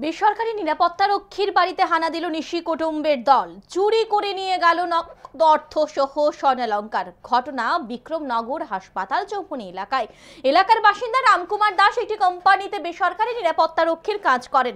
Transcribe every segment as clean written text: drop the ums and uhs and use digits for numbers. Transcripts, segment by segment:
বেসরকারি নিরাপত্তারক্ষীর বাড়িতে হানা দিল নিশি কুটুম্বের দল। চুরি করে নিয়ে গেল নগদ অর্থ সহ স্বর্ণালংকার। ঘটনা বিক্রমনগর হাসপাতাল চৌমুহনী এলাকায়। এলাকার বাসিন্দা রামকুমার দাস একটি কোম্পানিতে বেসরকারি নিরাপত্তারক্ষীর কাজ করেন।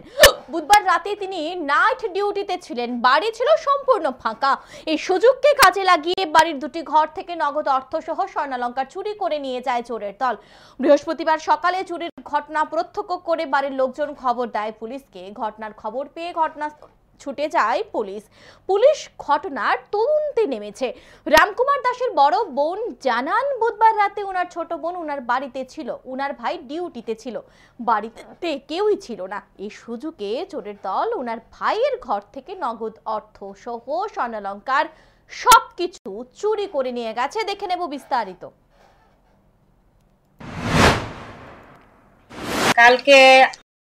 বুধবার রাতে তিনি নাইট ডিউটিতে ছিলেন। বাড়ি ছিল সম্পূর্ণ ফাঁকা। এই সুযোগকে কাজে লাগিয়ে বাড়ির দুটি ঘর থেকে নগদ অর্থ সহ স্বর্ণালংকার চুরি করে নিয়ে যায় চোরের দল। বৃহস্পতিবার সকালে চুরির ঘটনা প্রত্যক্ষ করে বাড়ির লোকজন খবর দেয় পুলিশকে। ঘটনার খবর পেয়ে ঘটনাস্থলে ছুটে যায় পুলিশ ঘটনার তদন্তে নেমেছে। রামকুমার দাসের বড় বোন জানান, বুধবার রাতে ওনার ছোট বোন ওনার বাড়িতে ছিল, ওনার ভাই ডিউটিতে ছিল, বাড়িতে কেউই ছিল না। এই সুযোগে চোরের দল ওনার ভাইয়ের ঘর থেকে নগদ অর্থ সহ স্বর্ণালংকার সবকিছু চুরি করে নিয়ে গেছে। দেখে নেব বিস্তারিত। কালকে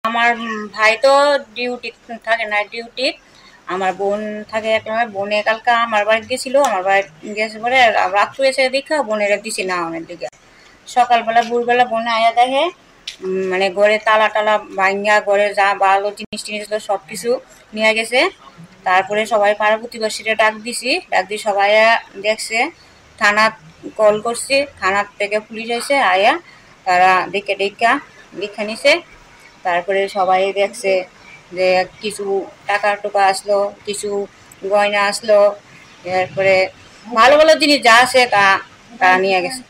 আমার ভাই তো ডিউটি থাকে, নাইট ডিউটি। আমার বোন থাকে এক সময়। বোনে কালকে আমার বাড়িতে গেছিল। আমার বাড়ি গেছে পরে রাত্রে এসে দেখা বোনের দিছি না অনেক দিকে। সকালবেলা ভোরবেলা বোনে আয়া দেখে মানে ঘরে তালা টালা ভাঙ্গা, ঘরে যা ভালো জিনিস টিনিস ছিল সব কিছু নিয়ে গেছে। তারপরে সবাই পাড়া প্রতিবেশীরা ডাক দিয়ে সবাই দেখছে। থানা কল করছে, থানার থেকে পুলিশ এসে আয়া তারা দেখা নিছে। তারপরে সবাই দেখছে যে কিছু টাকা টোকা আসলো, কিছু গয়না আসলো, এরপরে ভালো ভালো জিনিস যা আছে তা নিয়ে গেছে।